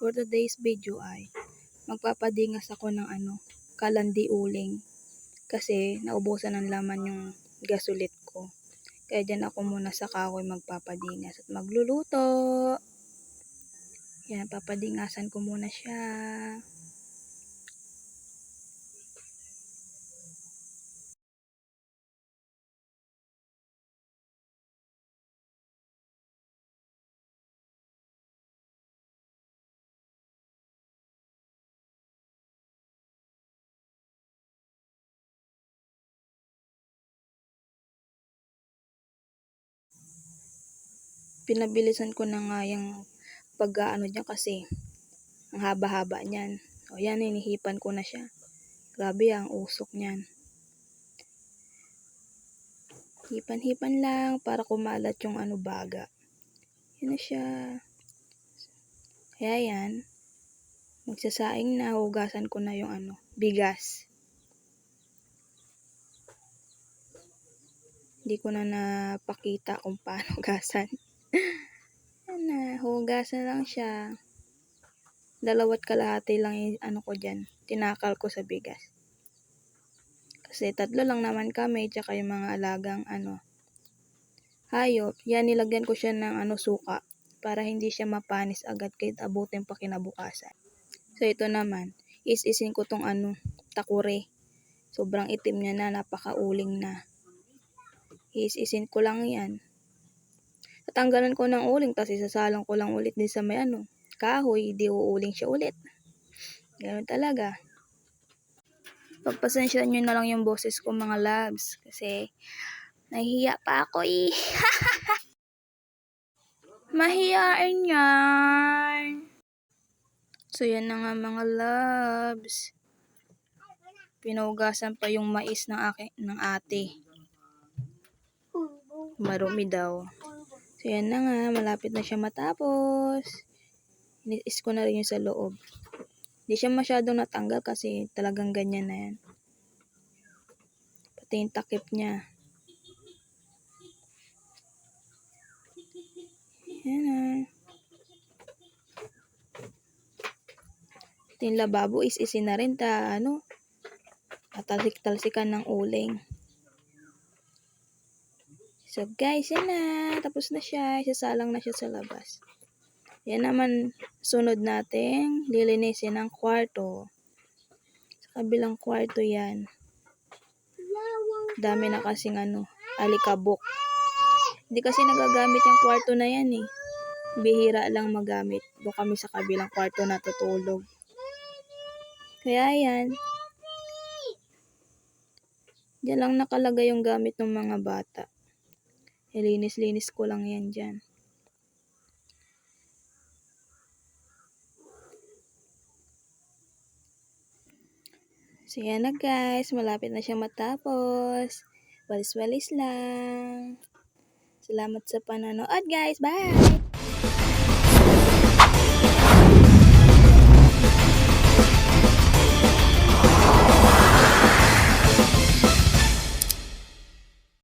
For today's video ay magpapadingas ako ng kalandi uling. Kasi naubusan ng laman yung gasulit ko. Kaya dyan ako muna sa kahoy magpapadingas at magluluto. Yan, papadingasan ko muna siya. Pinabilisan ko na nga yung pag-aano dyan kasi ang haba-haba niyan. O yan, hinihipan ko na siya. Grabe ang usok niyan. Hipan-hipan lang para kumalat yung baga. Yan na siya. Kaya yan, magsasaing na, hugasan ko na yung bigas. Hindi ko na napakita kung paano hugasan. Yan na, hugasan lang siya. 2 kalahati lang yung ko dyan, tinakal ko sa bigas. Kasi 3 lang naman kami, tsaka yung mga alagang hayop. Yan, nilagyan ko siya ng suka para hindi siya mapanis agad kahit abutin pa kinabukasan. So ito naman, is-isin ko tong takure. Sobrang itim niya na, napakauling na. Is-isin ko lang yan. Tatanggalan ko ng uling, tapos isasalang ko lang ulit din sa may kahoy, di uuling siya ulit. Ganoon talaga. Pagpasensyahan nyo na lang yung boses ko mga loves, kasi nahihiya pa ako eh. Mahiyain yan. So yan na nga mga loves. Pinugasan pa yung mais ng ate. Marumi daw. So yan na nga, malapit na siya matapos. Inis ko na rin yung sa loob. Hindi siya masyadong natanggal kasi talagang ganyan na yan. Pati yung takip niya. Yan na. Pati yung lababo is-isin na rin talsik-talsikan ng uling. So guys, yan na. Tapos na siya. Isasalang na siya sa labas. Yan naman, sunod natin, lilinisin ang kwarto. Sa kabilang kwarto yan. Dami na kasing alikabok. Hindi kasi nagagamit yung kwarto na yan eh. Bihira lang magamit. Doon kami sa kabilang kwarto natutulog. Kaya yan. Diyan lang nakalagay yung gamit ng mga bata. Ilinis-linis ko lang yan dyan. So yan na guys, malapit na siya matapos. Walis-walis lang. Salamat sa panonood guys, bye!